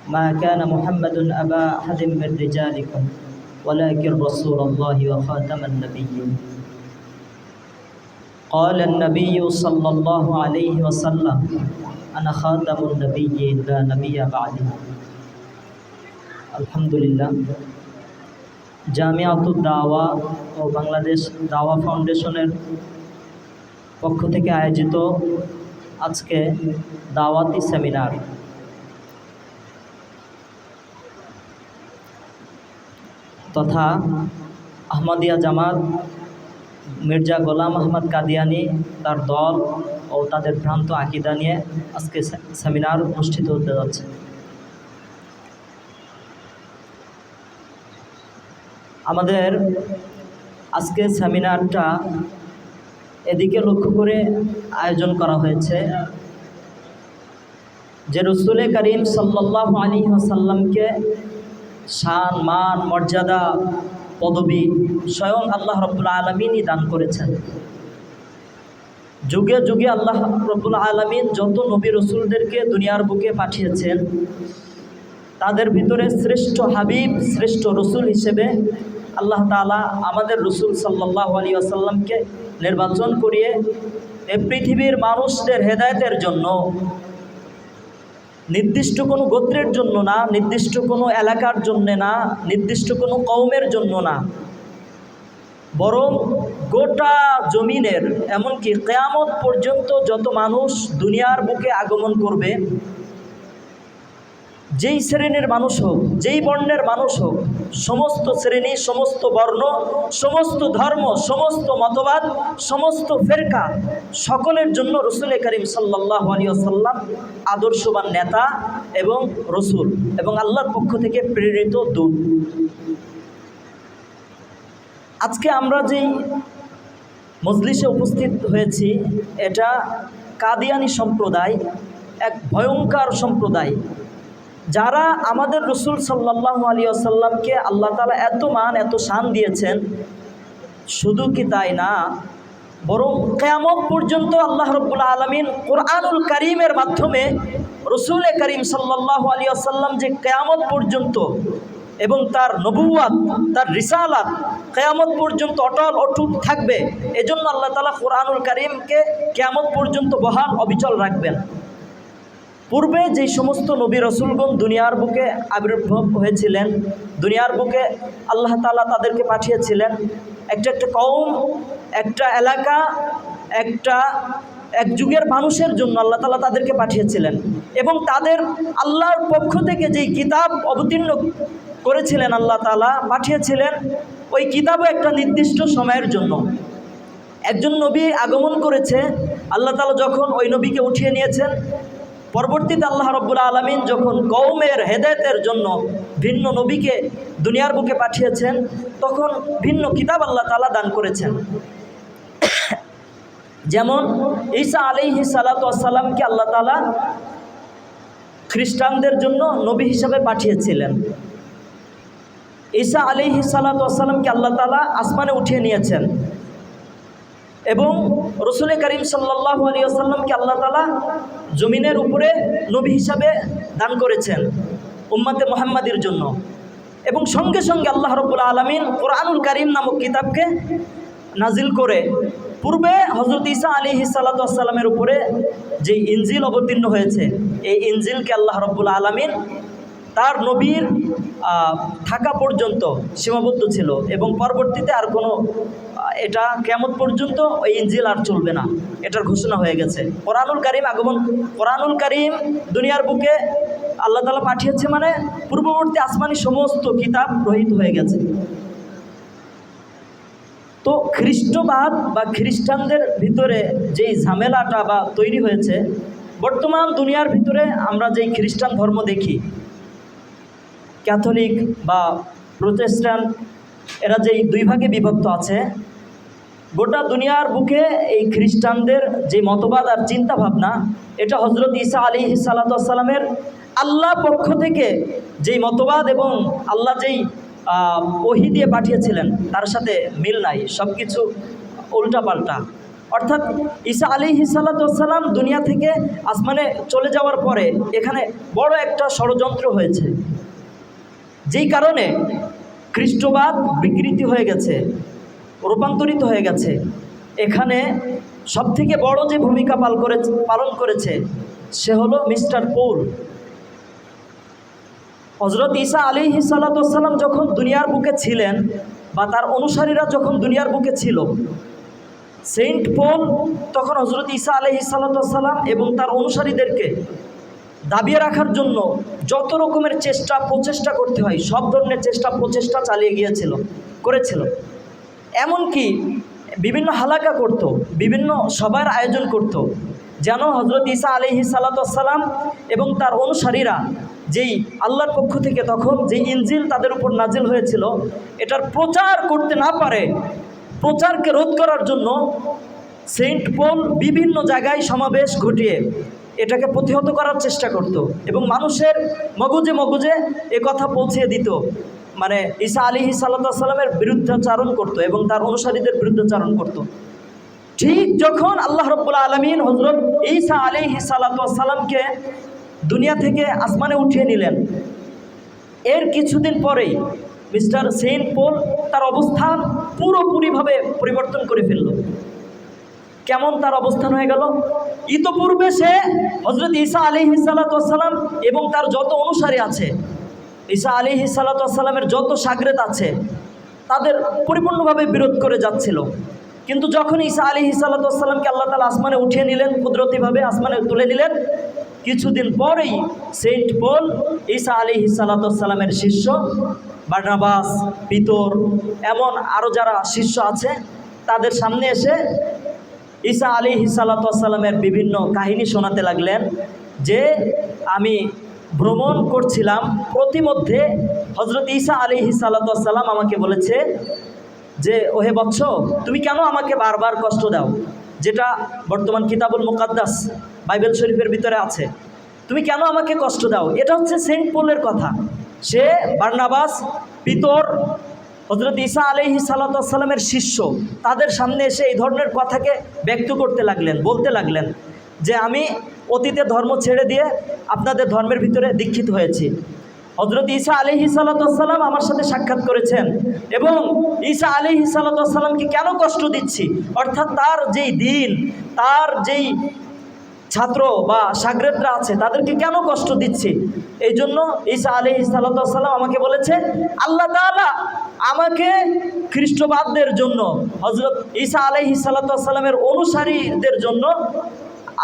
ما كان محمد أبا أحد من رجالكم ولكن رسول الله وخاتم النبيين قال النبي صلى الله عليه وسلم أنا خاتم النبيين لا نبي بعدي الحمد لله জামিয়াতুদ দাওয়া ও বাংলাদেশ দাওয়া ফাউন্ডেশনের পক্ষ থেকে আয়োজিত আজকে দাওয়াতি সেমিনার তথা আহমদিয়া জামাত মির্জা গোলাম আহমদ কাদিয়ানি তার দল ও তাদের ভ্রান্ত আকীদা নিয়ে আজকে সেমিনার অনুষ্ঠিত হতে যাচ্ছে। আমাদের আজকে সেমিনারটা এদিকে লক্ষ্য করে আয়োজন করা হয়েছে যে রসুল করিম সাল্লাল্লাহু আলাইহি ওয়াসাল্লামকে শান মান মর্যাদা পদবী স্বয়ং আল্লাহ রাব্বুল আলামিনই দান করেছেন। যুগে যুগে আল্লাহ রাব্বুল আলামিন যত নবী রসুলদেরকে দুনিয়ার বুকে পাঠিয়েছেন তাদের ভিতরে শ্রেষ্ঠ হাবিব শ্রেষ্ঠ রসুল হিসেবে আল্লাহ তাআলা আমাদের রসুল সাল্লাল্লাহু আলাইহি ওয়াসাল্লামকে নির্বাচন করিয়ে এই পৃথিবীর মানুষদের হেদায়েতের জন্য, নির্দিষ্ট কোনো গোত্রের জন্য না, নির্দিষ্ট কোনো এলাকার জন্য না, নির্দিষ্ট কোনো কওমের জন্য না, বরং গোটা জমিনের এমনকি কিয়ামত পর্যন্ত যত মানুষ দুনিয়ার বুকে আগমন করবে, যেই শ্রেণীর মানুষ হোক, যেই বর্ণের মানুষ হোক, সমস্ত শ্রেণী, সমস্ত বর্ণ, সমস্ত ধর্ম, সমস্ত মতবাদ, সমস্ত ফেরকা সকলের জন্য রসুল করিম সাল্লাল্লাহু আলাইহি ওয়াসাল্লাম আদর্শবান নেতা এবং রসুল এবং আল্লাহর পক্ষ থেকে প্রেরিত দূত। আজকে আমরা যেই মজলিসে উপস্থিত হয়েছি এটা কাদিয়ানি সম্প্রদায়, এক ভয়ঙ্কর সম্প্রদায়, যারা আমাদের রসুল সাল্লাল্লাহু আলাইহি ওয়াসাল্লামকে আল্লাহ তাআলা এত মান এত শান দিয়েছেন। শুধু কি তাই না, বরং কিয়ামত পর্যন্ত আল্লাহ রাব্বুল আলামিন কোরআনুল কারীমের মাধ্যমে রসুল করিম সাল্লাল্লাহু আলাইহি ওয়াসাল্লাম যে কিয়ামত পর্যন্ত এবং তার নবুওয়াত তার রিসালাত কিয়ামত পর্যন্ত অটল অটুট থাকবে, এজন্য আল্লাহ তাআলা কোরআনুল কারীমকে কিয়ামত পর্যন্ত বহাল অবিচল রাখবেন। পূর্বে যেই সমস্ত নবী রসুলগণ দুনিয়ার বুকে আবির্ভাব হয়েছিলেন, দুনিয়ার বুকে আল্লাহ তাআলা তাদেরকে পাঠিয়েছিলেন একটা একটা কওম, একটা এলাকা, এক যুগের মানুষের জন্য আল্লাহ তাআলা তাদেরকে পাঠিয়েছিলেন এবং তাদের আল্লাহর পক্ষ থেকে যেই কিতাব অবতীর্ণ করেছিলেন আল্লাহ তাআলা পাঠিয়েছিলেন, ওই কিতাবও একটা নির্দিষ্ট সময়ের জন্য। একজন নবী আগমন করেছে, আল্লাহ তাআলা যখন ওই নবীকে উঠিয়ে নিয়েছেন, পরবর্তীতে আল্লাহ রাব্বুল আলামিন যখন কওমের হেদায়েতের জন্য ভিন্ন নবীকে দুনিয়ার বুকে পাঠিয়েছেন, তখন ভিন্ন কিতাব আল্লাহ তাআলা দান করেছেন। যেমন ঈসা আলাইহিস সালাতু ওয়াস সালামকে আল্লাহ তাআলা খ্রিস্টানদের জন্য নবী হিসাবে পাঠিয়েছিলেন। ঈসা আলাইহিস সালাতু ওয়াস সালামকে আল্লাহ তাআলা আসমানে উঠিয়ে নিয়েছেন এবং রসুল করিম সাল্লাল্লাহু আলাইহি ওয়াসাল্লামকে আল্লাহ তাআলা জমিনের উপরে নবী হিসাবে দান করেছেন উম্মতে মুহাম্মাদির জন্য। এবং সঙ্গে সঙ্গে আল্লাহ রাব্বুল আলামিন কোরআনুল কারীম নামক কিতাবকে নাজিল করে পূর্বে হযরত ঈসা আলাইহিস সালাতু ওয়াস সালামের উপরে যে ইনজিল অবতীর্ণ হয়েছে, এই ইনজিলকে আল্লাহ রাব্বুল আলামিন তার নবীর থাকা পর্যন্ত সীমাবদ্ধ ছিল এবং পরবর্তীতে আর কোনো এটা কিয়ামত পর্যন্ত ওই ইনজিল আর চলবে না, এটার ঘোষণা হয়ে গেছে। কোরআনুল কারীম আগমন, কোরআনুল কারীম দুনিয়ার বুকে আল্লাহ তাআলা পাঠিয়েছে মানে পূর্ববর্তী আসমানি সমস্ত কিতাব রহিত হয়ে গেছে। তো খ্রিস্টবাদ বা খ্রিস্টানদের ভিতরে যেই ঝামেলাটা বা তৈরি হয়েছে, বর্তমান দুনিয়ার ভিতরে আমরা যেই খ্রিস্টান ধর্ম দেখি, ক্যাথলিক বা প্রোটেস্ট্যান্ট, এরা যেই দুই ভাগে বিভক্ত আছে, গোটা দুনিয়ার বুকে এই খ্রিস্টানদের যে মতবাদ আর চিন্তা ভাবনা, এটা হযরত ঈসা আলাইহিস সালাতু ওয়াস সালামের আল্লাহ পক্ষ থেকে যেই মতবাদ এবং আল্লাহ যেই ওহী দিয়ে পাঠিয়েছিলেন তার সাথে মিল নাই, সব কিছু উল্টাপাল্টা। অর্থাৎ ঈসা আলাইহিস সালাম দুনিয়া থেকে আসমানে চলে যাওয়ার পরে এখানে বড় একটা ষড়যন্ত্র হয়েছে, যেই কারণে খ্রিস্টবাদ বিকৃতি হয়ে গেছে, রূপান্তরিত হয়ে গেছে। এখানে সবথেকে বড় যে ভূমিকা পালন করেছে সে হলো মিস্টার পৌল। হযরত ঈসা আলাইহিস সালাম যখন দুনিয়ার বুকে ছিলেন বা তার অনুসারীরা যখন দুনিয়ার বুকে ছিল, সেন্ট পল তখন হযরত ঈসা আলাইহিস সালাম এবং তার অনুসারীদেরকে দাবিয়ে রাখার জন্য যত রকমের প্রচেষ্টা করতে হয় সব ধরনের প্রচেষ্টা চালিয়ে করেছিল। এমনকি বিভিন্ন হালাকা করত, বিভিন্ন সভার আয়োজন করত, যেন হযরত ঈসা আলাইহিস সালাম এবং তার অনুসারীরা যেই আল্লাহর পক্ষ থেকে তখন যে ইনজিল তাদের উপর নাজিল হয়েছিল এটার প্রচার করতে না পারে। প্রচারকে রোধ করার জন্য সেন্ট পল বিভিন্ন জায়গায় সমাবেশ ঘটিয়ে এটাকে প্রতিহত করার চেষ্টা করত এবং মানুষের মগজে এ কথা পৌঁছিয়ে দিত, মানে ঈসা আলাইহিস সালামের বিরুদ্ধাচারণ করত এবং তার অনুসারীদের বিরুদ্ধাচারণ করত। ঠিক যখন আল্লাহ রাব্বুল আলামিন হযরত ঈসা আলাইহিস সালামকে দুনিয়া থেকে আসমানে উঠিয়ে নিলেন, এর কিছুদিন পরেই মিস্টার সেন্ট পল তার অবস্থান পুরোপুরিভাবে পরিবর্তন করে ফেলল। কেমন তার অবস্থান হয়ে গেল? ইতোপূর্বে সে হযরত ঈসা আলাইহিস সালাম এবং তার যত অনুসারী আছে, ঈসা আলাইহিস সালামের যত শাগরেদ আছে তাদের পরিপূর্ণভাবে বিরোধ করে যাচ্ছিল। কিন্তু যখন ঈসা আলাইহিস সালামকে আল্লাহ তাআলা আসমানে উঠিয়ে নিলেন, কুদরতিভাবে আসমানে তুলে নিলেন, কিছুদিন পরেই সেন্ট পল ঈসা আলাইহিস সালামের শিষ্য বারনাবাস, পিতর, এমন আরও যারা শিষ্য আছে তাদের সামনে এসে ঈসা আলাইহিস সালামের বিভিন্ন কাহিনী শোনাতে লাগলেন যে আমি ভ্রমণ করছিলাম, প্রতিমধ্যে হযরত ঈসা আলাইহিস সালাম আমাকে বলেছে যে ওহে বৎস, তুমি কেন আমাকে বারবার কষ্ট দাও, যেটা বর্তমান কিতাবুল মুকাদ্দাস বাইবেল শরীফের ভিতরে আছে, তুমি কেন আমাকে কষ্ট দাও। এটা হচ্ছে সেন্ট পলের কথা। সে বারনাবাস, পিতর, হযরত ঈসা আলাইহিস সালামের শিষ্য, তাদের সামনে এসে এই ধরনের কথাকে ব্যক্ত করতে লাগলেন, বলতে লাগলেন যে আমি অতীতে ধর্ম ছেড়ে দিয়ে আপনাদের ধর্মের ভিতরে দীক্ষিত হয়েছি। হযরত ঈসা আলাইহিস সালাম আমার সাথে সাক্ষাৎ করেছেন এবং ঈসা আলাইহিস সালামকে কেন কষ্ট দিচ্ছি, অর্থাৎ তার যেই দিন, তার যেই ছাত্র বা শাগরেদরা আছে তাদেরকে কেন কষ্ট দিচ্ছি, এই জন্য ঈসা আলাইহিস সালাম আমাকে বলেছে আল্লাহ তাআলা আমাকে খ্রিস্টবাদদের জন্য, হযরত ঈসা আলাইহিস সালামের অনুসারীদের জন্য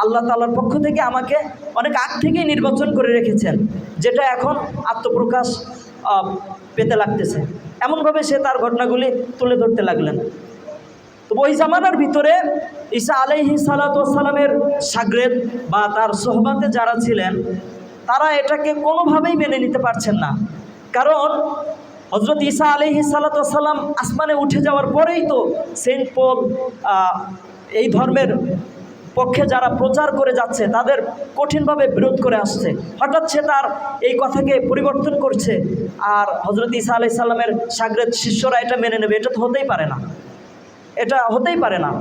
আল্লাহ তাআলার পক্ষ থেকে আমাকে অনেক আগ থেকেই নির্বাচন করে রেখেছেন, যেটা এখন আত্মপ্রকাশ পেতে লাগতেছে। এমনভাবে সে তার ঘটনাগুলি তুলে ধরতে লাগলেন। তো ওই জামানার ভিতরে ঈসা আলাইহিস সালামের শাগরেদ বা তার সোহবাতে যারা ছিলেন তারা এটাকে কোনোভাবেই মেনে নিতে পারছেন না, কারণ হযরত ঈসা আলাইহিস সালাম আসমানে উঠে যাওয়ার পরেই তো সেন্ট পল এই ধর্মের পক্ষে যারা প্রচার করে যাচ্ছে তাদের কঠিনভাবে বিরোধ করে আসছে। হঠাৎ সে তার এই কথাকে পরিবর্তন করছে, আর হযরত ঈসা আলাইহিস সালামের শাগরেদ শিষ্যরা এটা মেনে নেবে, এটা তো হতেই পারে না, এটা হতেই পারে না।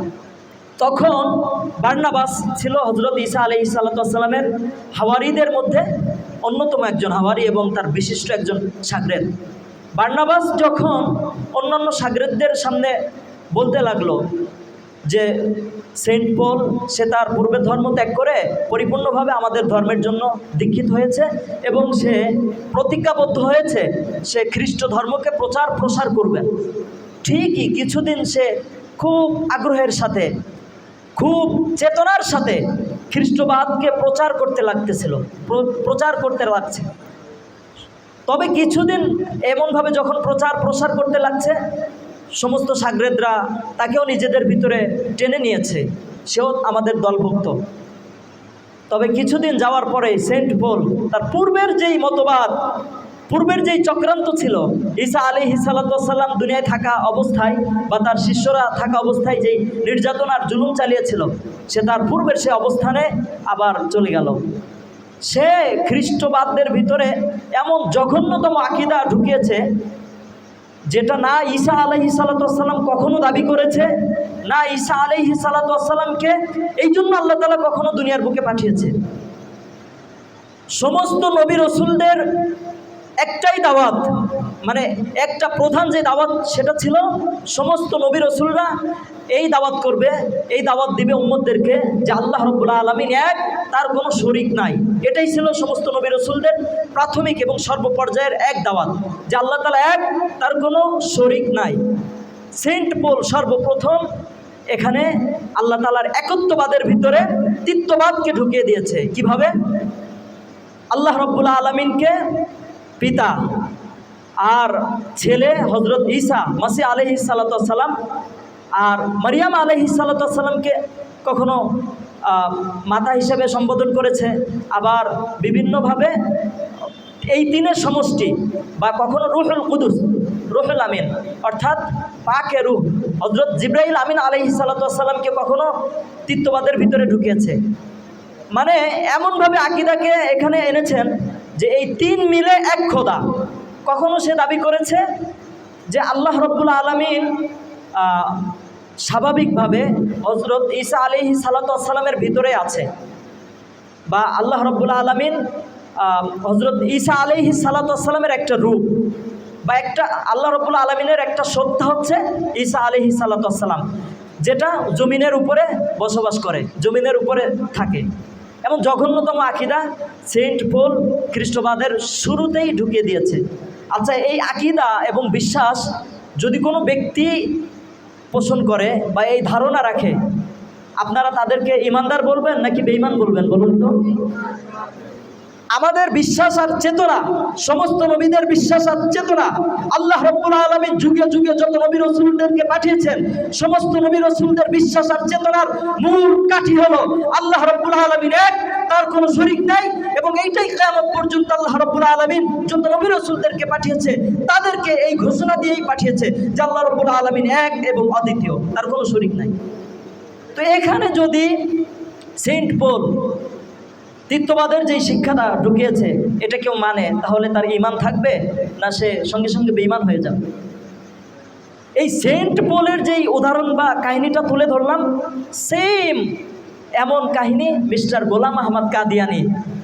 তখন বারনাবাস ছিল হযরত ঈসা আলাইহিস সালামের হাওয়ারিদের মধ্যে অন্যতম একজন হাওয়ারি এবং তার বিশিষ্ট একজন শাগরেদ। বারনাবাস যখন অন্যান্য শাগরেদদের সামনে বলতে লাগলো যে সেন্ট পল সে তার পূর্বের ধর্ম ত্যাগ করে পরিপূর্ণভাবে আমাদের ধর্মের জন্য দীক্ষিত হয়েছে এবং সে প্রতিজ্ঞাবদ্ধ হয়েছে সে খ্রিস্ট ধর্মকে প্রসার করবেন। ঠিকই কিছুদিন সে খুব আগ্রহের সাথে, খুব চেতনার সাথে খ্রিস্টবাদকে প্রচার করতে লাগছে। তবে কিছুদিন এমনভাবে যখন প্রসার করতে লাগছে, সমস্ত শাগরেদরা তাকেও নিজেদের ভিতরে টেনে নিয়েছে, সেও আমাদের দলভুক্ত। তবে কিছুদিন যাওয়ার পরে সেন্ট পল তার পূর্বের যেই মতবাদ, পূর্বের যেই চক্রান্ত ছিল, ঈসা আলাইহিস সালাম দুনিয়ায় থাকা অবস্থায় বা তার শিষ্যরা থাকা অবস্থায় যেই নির্যাতন আর জুলুম চালিয়েছিল, সে তার পূর্বের সে অবস্থানে আবার চলে গেল। সে খ্রিস্টবাদদের ভিতরে এমন জঘন্যতম আকীদা ঢুকিয়েছে যেটা না ঈসা আলাইহিস সালাতু ওয়াস সালাম কখনো দাবি করেছে, না ঈসা আলাইহিস সালাতু ওয়াস সালামকে এই জন্য আল্লাহ তাআলা কখনো দুনিয়ার বুকে পাঠিয়েছে। সমস্ত নবী রাসূলদের একটাই দাওয়াত, মানে একটা প্রধান যে দাওয়াত সেটা ছিল সমস্ত নবী রাসূলরা এই দাওয়াত করবে, এই দাওয়াত দিবে উম্মতদেরকে যে আল্লাহ রাব্বুল আলামিন এক, তার কোনো শরীক নাই। এটাই ছিল সমস্ত নবী রাসূলদের প্রাথমিক এবং সর্বপর্যায়ের এক দাওয়াত, যে আল্লাহ তাআলা এক, তার কোনো শরীক নাই। সেন্ট পল সর্বপ্রথম এখানে আল্লাহ তাআলার একত্ববাদের ভিতরে তৃত্ববাদকে ঢুকিয়ে দিয়েছে। কিভাবে? আল্লাহ রাব্বুল আলামিনকে পিতা আর ছেলে হযরত ঈসা মাসিহ আলাইহিস সালাতু ওয়াস সালাম আর মারিয়াম আলাইহিস সালাতু ওয়াস সালামকে কখনো মাতা হিসেবে সম্বোধন করেছে, আবার বিভিন্নভাবে এই তিনের সমষ্টি, বা কখনো রুহুল কুদুস, রুহুল আমিন অর্থাৎ পাকে রূহ হযরত জিবরাইল আমিন আলাইহিস সালাতু ওয়াস সালামকে কখনো তৃত্ববাদের ভিতরে ঢুকিয়েছে। মানে এমনভাবে আকীদাকে এখানে এনেছেন যে এই তিন মিলে এক খোদা। কখনো সে দাবি করেছে যে আল্লাহ রাব্বুল আলামিন স্বাভাবিকভাবে হযরত ঈসা আলাইহিস সালাতু ওয়াস সালামের ভিতরে আছে, বা আল্লাহ রাব্বুল আলামিন হযরত ঈসা আলাইহিস সালাতু ওয়াস সালামের একটা রূপ, বা একটা আল্লাহ রাব্বুল আলামিনের একটা সত্তা হচ্ছে ঈসা আলাইহিস সালাতু ওয়াস সালাম, যেটা জমিনের উপরে বসবাস করে, জমিনের উপরে থাকে। এমন জঘন্যতম আকীদা সেন্ট পল খ্রিস্টবাদের শুরুতেই ঢুকিয়ে দিয়েছে। আচ্ছা, এই আকীদা এবং বিশ্বাস যদি কোনো ব্যক্তি পোষণ করে বা এই ধারণা রাখে, আপনারা তাদেরকে ঈমানদার বলবেন নাকি বেঈমান বলবেন বলুন তো? আমাদের বিশ্বাস আর চেতনা, সমস্ত নবীদের বিশ্বাস আর চেতনা, আল্লাহ রাব্বুল আলামিন যুগে যুগে যত নবী রাসূলদেরকে পাঠিয়েছেন, সমস্ত নবী রাসূলদের বিশ্বাস আর চেতনার মূল কাঠি হলো আল্লাহ রাব্বুল আলামিন এক, তার কোনো শরীক নাই। এবং এইটাই কিয়ামত পর্যন্ত আল্লাহ রাব্বুল আলামিন যত নবী রাসূলদেরকে পাঠিয়েছে তাদেরকে এই ঘোষণা দিয়েই পাঠিয়েছে যে আল্লাহ রাব্বুল আলামিন এক এবং অদ্বিতীয়, তার কোনো শরীক নাই। তো এখানে যদি সেন্ট পল তৃত্ববাদের যেই শিক্ষাটা ঢুকিয়েছে এটা কেউ মানে, তাহলে তার ঈমান থাকবে না সে সঙ্গে সঙ্গে বেঈমান হয়ে যাবে? এই সেন্ট পলের যেই উদাহরণ বা কাহিনীটা তুলে ধরলাম, সেম এমন কাহিনী মিস্টার গোলাম আহমদ কাদিয়ানী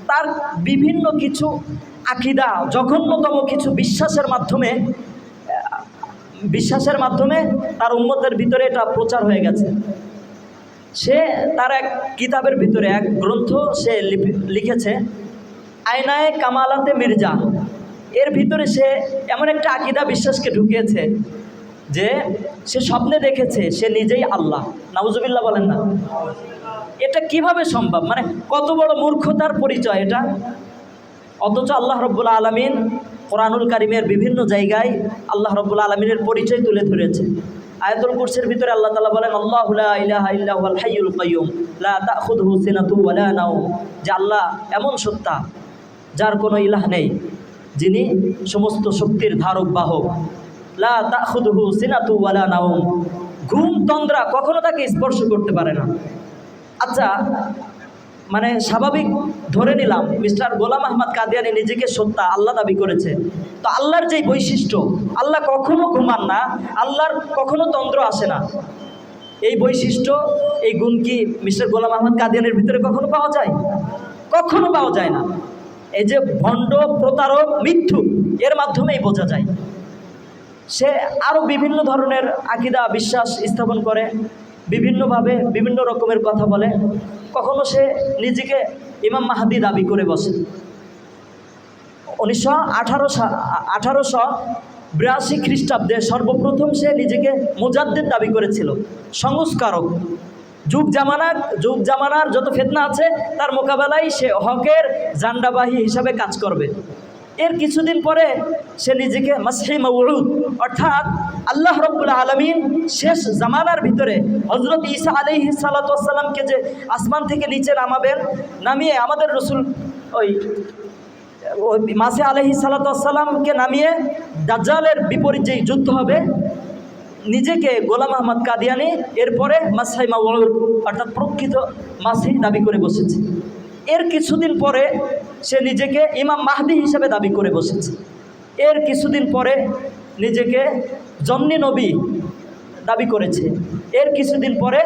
তার বিভিন্ন কিছু আকীদা, জঘন্যতম কিছু বিশ্বাসের মাধ্যমে তার উম্মতের ভিতরে এটা প্রচার হয়ে গেছে। সে তার এক কিতাবের ভিতরে, এক গ্রন্থ সে লিখেছে আয়নায়ে কামালাতে মির্জা, এর ভিতরে সে এমন একটা আকীদা বিশ্বাসকে ঢুকিয়েছে যে সে স্বপ্নে দেখেছে সে নিজেই আল্লাহ। নাউজুবিল্লাহ বলেন না? এটা কিভাবে সম্ভব? মানে কত বড় মূর্খতার পরিচয় এটা! অথচ আল্লাহ রাব্বুল আলামিন কোরআনুল কারীমের বিভিন্ন জায়গায় আল্লাহ রাব্বুল আলামিনের পরিচয় তুলে ধরেছে। আয়াতুল কুরসির ভিতরে আল্লাহ তাআলা বলেন আল্লাহু লা ইলাহা ইল্লা হুয়াল হাইয়ুল কাইয়্যুম লা তাখুযুহু সিনাতুন ওয়া লা নাওম, যে আল্লাহ এমন সত্তা যার কোনো ইলাহ নেই, যিনি সমস্ত শক্তির ধারক বাহক। লা তাখুযুহু সিনাতুন ওয়া লা নাওম, ঘুম তন্দ্রা কখনো তাকে স্পর্শ করতে পারে না। আচ্ছা, মানে স্বাভাবিক ধরে নিলাম মিস্টার গোলাম আহমদ কাদিয়ানী নিজেকে সত্তা আল্লাহ দাবি করেছে, তো আল্লাহর যেই বৈশিষ্ট্য, আল্লাহ কখনো ঘুমান না, আল্লাহর কখনো তন্দ্র আসে না, এই বৈশিষ্ট্য, এই গুণ কি মিস্টার গোলাম আহমদ কাদিয়ানীর ভিতরে কখনো পাওয়া যায়? কখনো পাওয়া যায় না। এই যে ভণ্ড, প্রতারক, মিথ্যুক, এর মাধ্যমেই বোঝা যায়। সে আরও বিভিন্ন ধরনের আকীদা বিশ্বাস স্থাপন করে, বিভিন্নভাবে বিভিন্ন রকমের কথা বলে। কখনো সে নিজেকে ইমাম মাহদী দাবি করে বসে। 1882 খ্রিস্টাব্দে সর্বপ্রথম সে নিজেকে মুজাদ্দিদ দাবি করেছিল, সংস্কারক। যুগ জামানার যত ফিতনা আছে তার মোকাবেলায় সে হকের জান্ডাবাহী হিসাবে কাজ করবে। এর কিছুদিন পরে সে নিজেকে মাসিহ মাউউদ, অর্থাৎ আল্লাহ রাব্বুল আলামিন শেষ জামানার ভিতরে হযরত ঈসা আলাইহিস সালাতু ওয়াস সালামকে যে আসমান থেকে নিচে নামিয়ে আমাদের রাসূল ওই মাসিহ আলাইহিস সালাতু ওয়াস সালামকে নামিয়ে দাজ্জালের বিপরীত যেই যুদ্ধ হবে, নিজেকে গোলাম আহমদ কাদিয়ানী এরপরে মাসিহ মাউউদ অর্থাৎ প্রকৃত মাসিহ দাবি করে বসেছে। এর কিছুদিন পরে সে নিজেকে ইমাম মাহদী হিসেবে দাবি করে বসেছে। এর কিছুদিন পরে নিজেকে জন্নী নবী দাবি করেছে। এর কিছুদিন পরে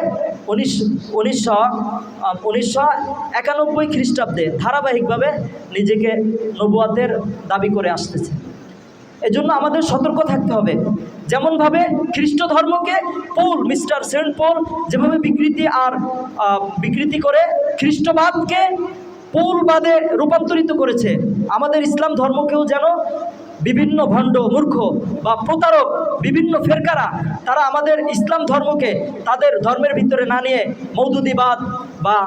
1991 খ্রিস্টাব্দে ধারাবাহিকভাবে নিজেকে নবুয়াতের দাবি করে আসতেছে। এজন্য আমাদের সতর্ক থাকতে হবে। যেমনভাবে খ্রিস্ট ধর্মকে মিস্টার সেন্ট পল যেভাবে বিকৃতি করে খ্রিস্টবাদকে পৌলবাদে রূপান্তরিত করেছে, আমাদের ইসলাম ধর্মকেও যেন বিভিন্ন ভণ্ড মূর্খ বা প্রতারক বিভিন্ন ফেরকারা তারা আমাদের ইসলাম ধর্মকে তাদের ধর্মের ভিতরে না নিয়ে মৌদুদিবাদ বা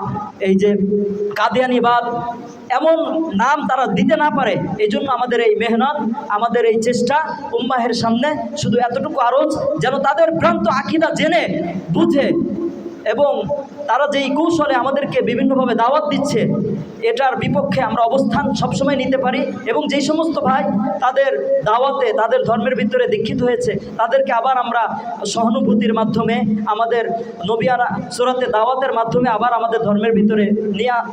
এই যে কাদিয়ানিবাদ এমন নাম তারা দিতে না পারে। এই জন্য আমাদের এই মেহনত, আমাদের এই চেষ্টা উম্মাহের সামনে শুধু এতটুকু আরজ যেন তাদের ভ্রান্ত আকীদা জেনে বুঝে এবং তারা যেই কৌশলে আমাদেরকে বিভিন্নভাবে দাওয়াত দিচ্ছে এটার বিপক্ষে আমরা অবস্থান সবসময় নিতে পারি। এবং যেই সমস্ত ভাই তাদের দাওয়াতে তাদের ধর্মের ভিতরে দীক্ষিত হয়েছে তাদেরকে আবার আমরা সহানুভূতির মাধ্যমে আমাদের নবিয়ানা সূরাতে দাওয়াতের মাধ্যমে আবার আমাদের ধর্মের ভিতরে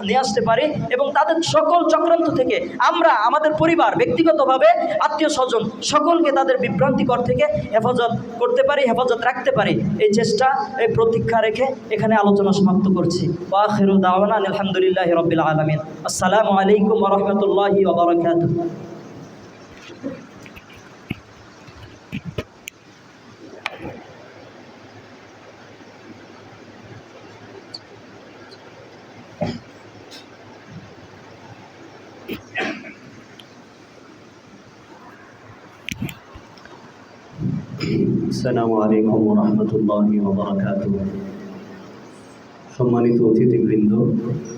নিয়ে আসতে পারি এবং তাদের সকল চক্রান্ত থেকে আমরা আমাদের পরিবার ব্যক্তিগতভাবে আত্মীয় স্বজন সকলকে তাদের বিভ্রান্তিকর থেকে হেফাজত করতে পারি, হেফাজত রাখতে পারি। এই চেষ্টা এই প্রতীক্ষা রেখে এখানে আলোচনা সমাপ্ত করছি। ওয়া আখিরু দাওয়ানা আলহামদুলিল্লাহি রাব্বিল আলামিন। আসসালামু আলাইকুম ওয়া রাহমাতুল্লাহি ওয়া বারাকাতুহু। আসসালামু আলাইকুম ওয়া রাহমাতুল্লাহি ওয়া বারাকাতুহু। সম্মানিত অতিথিবৃন্দ,